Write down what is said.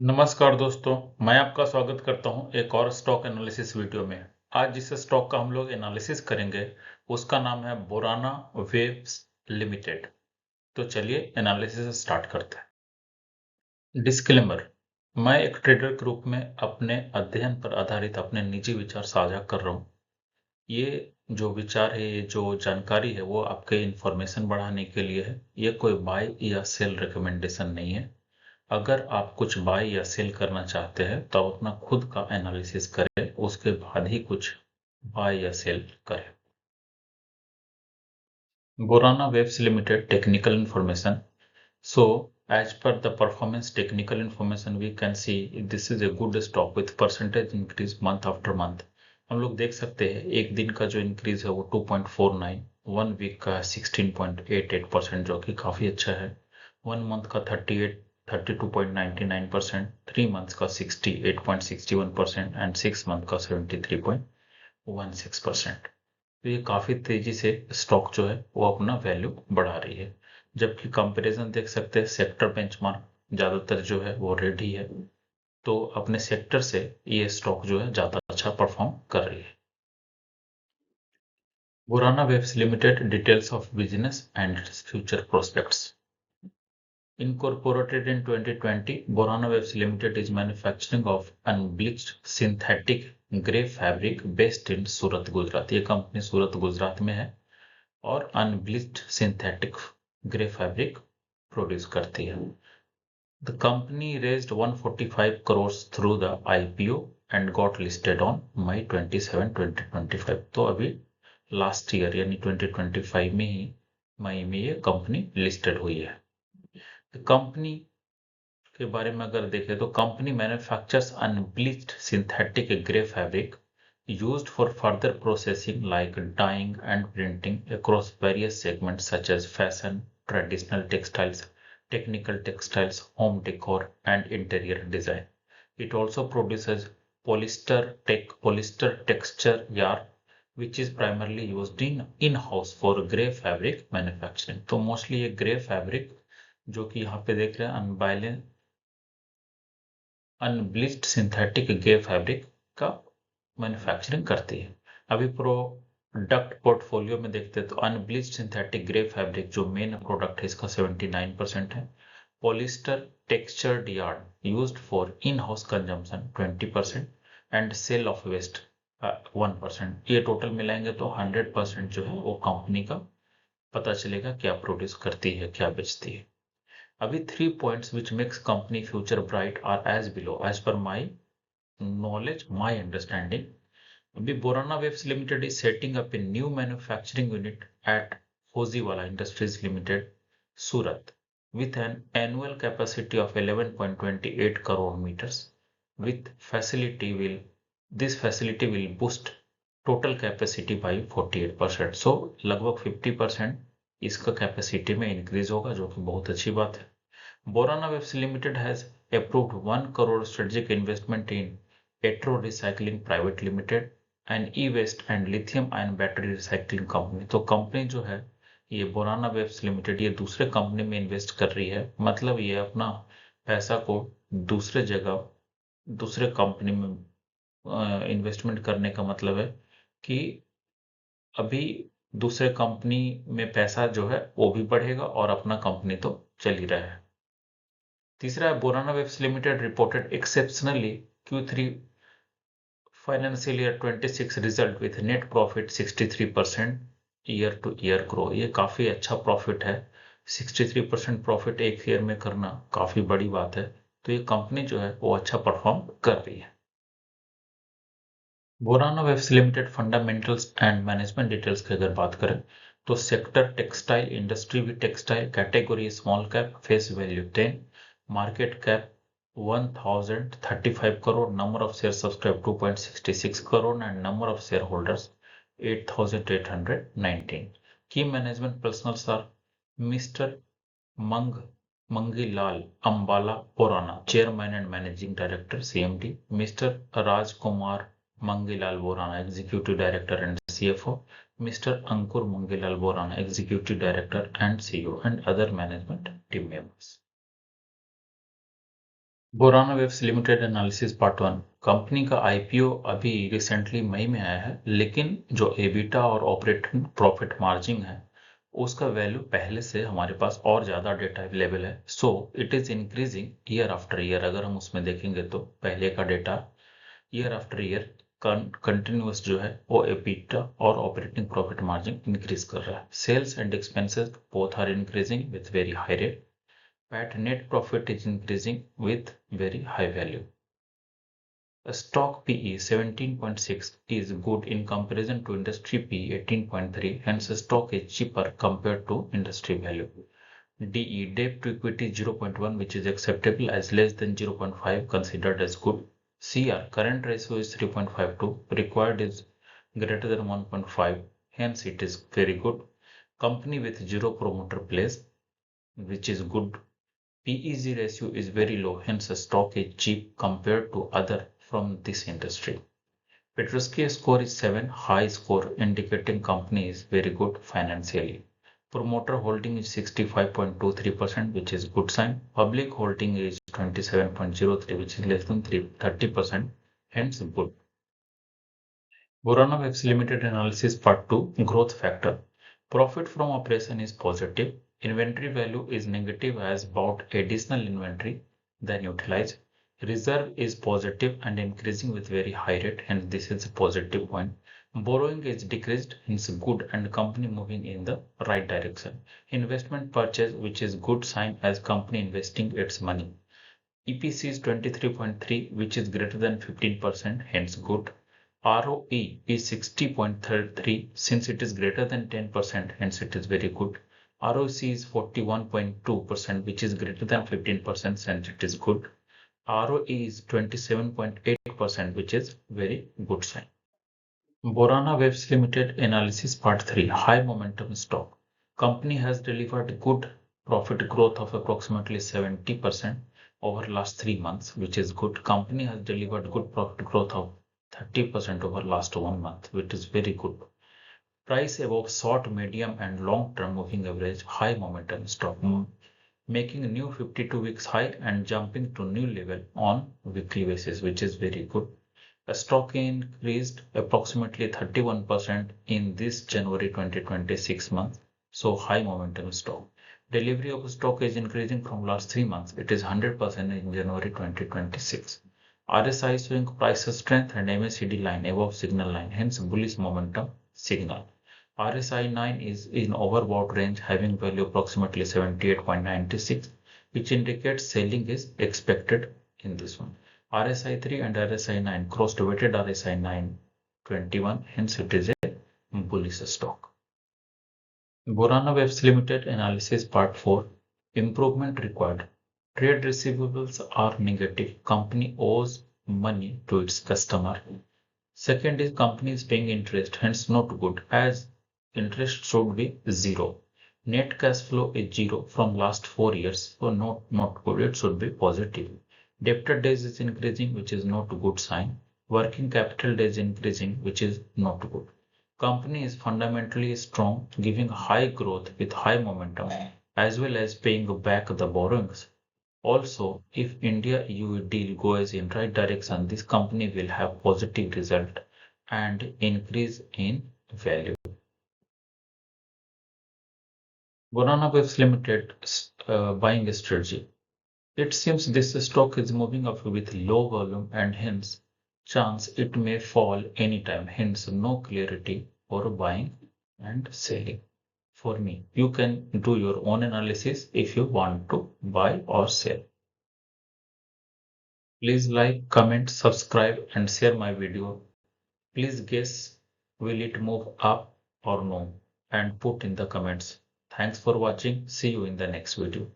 नमस्कार दोस्तों, मैं आपका स्वागत करता हूं एक और स्टॉक एनालिसिस वीडियो में। आज जिस स्टॉक का हम लोग एनालिसिस करेंगे उसका नाम है बोराना वेव्स लिमिटेड। तो चलिए एनालिसिस स्टार्ट करते हैं। डिस्क्लेमर, मैं एक ट्रेडर के रूप में अपने अध्ययन पर आधारित अपने निजी विचार साझा कर रहा हूं। ये जो विचार है, ये जो जानकारी है वो आपके इंफॉर्मेशन बढ़ाने के लिए है। ये कोई बाय या सेल रिकमेंडेशन नहीं है। अगर आप कुछ बाय या सेल करना चाहते हैं तो आप अपना खुद का एनालिसिस करें, उसके बाद ही कुछ बाय या सेल करें। Borana Webs Limited technical information. So as per the performance technical information we can see this is a good stock with percentage increase month after month। हम लोग देख सकते हैं एक दिन का जो इंक्रीज है वो 2.49, वन वीक का 16.88% जो कि काफी अच्छा है। वन मंथ का 32.99%, 3 मंथ्स का 68.61% एंड 6 मंथ का 73.16%। तो ये काफी तेजी से स्टॉक जो है वो अपना वैल्यू बढ़ा रही है। जबकि कंपैरिजन देख सकते हैं, सेक्टर बेंचमार्क ज्यादातर जो है वो रेड ही है। तो अपने सेक्टर से ये स्टॉक जो है ज्यादा अच्छा परफॉर्म कर रही है। Borana Webs Limited details of business and future prospects. Incorporated in 2020, Borana Webs Limited is manufacturing of unbleached synthetic grey fabric based in Surat Gujarat. ये कंपनी सूरत गुजरात में है और अनब्लीच्ड सिंथेटिक ग्रे फैब्रिक प्रोड्यूस करती है। The company raised 145 crores through the IPO and got listed on May 27, 2025। तो अभी last year यानी 2025 में ही मई में ये कंपनी लिस्टेड हुई है। कंपनी के बारे में अगर देखें तो company manufactures unbleached synthetic grey fabric used for further processing like dyeing and printing across various segments such as fashion, traditional textiles, technical textiles, home decor, and interior design. It also produces polyester texture yarn, which is primarily used in in-house for grey fabric manufacturing। तो mostly ये grey fabric जो कि यहाँ पे देख रहे हैं unbleached synthetic grey fabric का मैन्युफैक्चरिंग करती है। अभी प्रोडक्ट पोर्टफोलियो में देखते हैं तो अनब्लीच्ड सिंथेटिक ग्रे फैब्रिक जो मेन प्रोडक्ट है इसका 79% है। Polyester textured yarn used for in house consumption 20% and sale of waste 1%। ये टोटल मिलाएंगे तो 100% जो है वो कंपनी का पता चलेगा क्या प्रोड्यूस करती है, क्या बेचती है। अभी 3 points which makes company future bright are as below as per my knowledge, my understanding। अभी Borana Webs Limited is setting up a new manufacturing unit at Hoziwala Industries Limited, Surat, with an annual capacity of 11.28 crore meters। With facility will this facility will boost total capacity by 48%। So लगभग 50% इसका capacity में increase होगा जो कि बहुत अच्छी बात है। Borana Webs Limited has approved 1 crore strategic investment in Etro Recycling Private Limited, an e-waste and lithium-ion battery recycling company। तो कंपनी जो है ये बोराना वेब्स लिमिटेड ये दूसरे कंपनी में इन्वेस्ट कर रही है। मतलब ये अपना पैसा को दूसरे जगह दूसरे कंपनी में इन्वेस्टमेंट करने का मतलब है कि अभी दूसरे कंपनी में पैसा जो है वो भी बढ़ेगा और अपना कंपनी तो चल ही रहा है। तीसरा है Borana Webs Limited reported exceptionally Q3 financial year 26 result with net profit 63% year to year grow. ये काफी अच्छा प्रॉफिट है। 63% प्रॉफिट एक ईयर में करना काफी बड़ी बात है। तो ये कंपनी जो है वो अच्छा परफॉर्म कर रही है। Borana Webs Limited fundamentals and management details की अगर बात करें तो sector textile industry with textile, category small cap, face value 10, market cap 1035 crore, number of shares subscribed 2.66 crore and number of shareholders 8819। Key management personnel are Mr. Mang Mangilal Ambala Borana, Chairman and Managing Director CMD, Mr. Raj Kumar Mangilal Borana, Executive Director and CFO, Mr. Ankur Mangilal Borana, Executive Director and CEO, and other management team members। Borana Webs Limited analysis part 1। Company का IPO अभी recently मई में आया है, लेकिन जो EBITDA और operating profit margin है उसका वैल्यू पहले से हमारे पास और ज़्यादा डेटा अवेलेबल है। So it is increasing year after year. अगर हम उसमें देखेंगे तो पहले का data year after year continuous जो है वो एबिटा और ऑपरेटिंग प्रॉफिट मार्जिन इंक्रीज कर रहा है। Sales and expenses both are increasing with very high rate. PAT net profit is increasing with very high value. A stock PE 17.6 is good in comparison to industry PE 18.3, hence the stock is cheaper compared to industry value. DE debt to equity 0.1, which is acceptable, as less than 0.5 considered as good. CR current ratio is 3.52, required is greater than 1.5, hence it is very good. Company with zero promoter place, which is good. PEG ratio is very low, hence the stock is cheap compared to other from this industry. Petrosky score is 7, high score indicating company is very good financially. Promoter holding is 65.23%, which is good sign. Public holding is 27.03, which is less than 30%, hence good. Borana Webs Limited analysis part 2, growth factor. Profit from operation is positive. Inventory value is negative as bought additional inventory than utilized. Reserve is positive and increasing with very high rate, hence this is a positive point. Borrowing is decreased, hence good, and company moving in the right direction. Investment purchase, which is good sign as company investing its money. EPC is 23.3, which is greater than 15%, hence good. ROE is 60.33, since it is greater than 10%, hence it is very good. ROC is 41.2%, which is greater than 15%, hence it is good. ROE is 27.8%, which is very good sign. Borana Waves Limited analysis part 3, high momentum stock. Company has delivered good profit growth of approximately 70% over last 3 months, which is good. Company has delivered good profit growth of 30% over last 1 month, which is very good. Price above short, medium and long term moving average, high momentum stock, making a new 52 weeks high and jumping to new level on weekly basis, which is very good. The stock increased approximately 31% in this January 2026 month, so high momentum stock. Delivery of stock is increasing from last 3 months. It is 100% in January 2026. RSI showing price strength and MACD line above signal line, hence bullish momentum signal. RSI 9 is in overbought range, having value approximately 78.96, which indicates selling is expected in this one. RSI 3 and RSI 9 crossed weighted RSI 921, hence it is a bullish stock. Borana Webs Limited analysis part 4, improvement required. Trade receivables are negative. Company owes money to its customer. Second is company is paying interest, hence not good, as interest should be zero. Net cash flow is zero from last 4 years, so not good. It should be positive. Debtor days is increasing, which is not a good sign. Working capital days increasing, which is not good. Company is fundamentally strong, giving high growth with high momentum, as well as paying back the borrowings. Also, if India-EU deal goes in right direction, this company will have positive result and increase in value. Banana Waves Limited buying strategy. It seems this stock is moving up with low volume and hence chance it may fall anytime, hence no clarity for buying and selling. For me, you can do your own analysis if you want to buy or sell. Please like, comment, subscribe and share my video. Please guess, will it move up or no, and put in the comments. Thanks for watching. See you in the next video.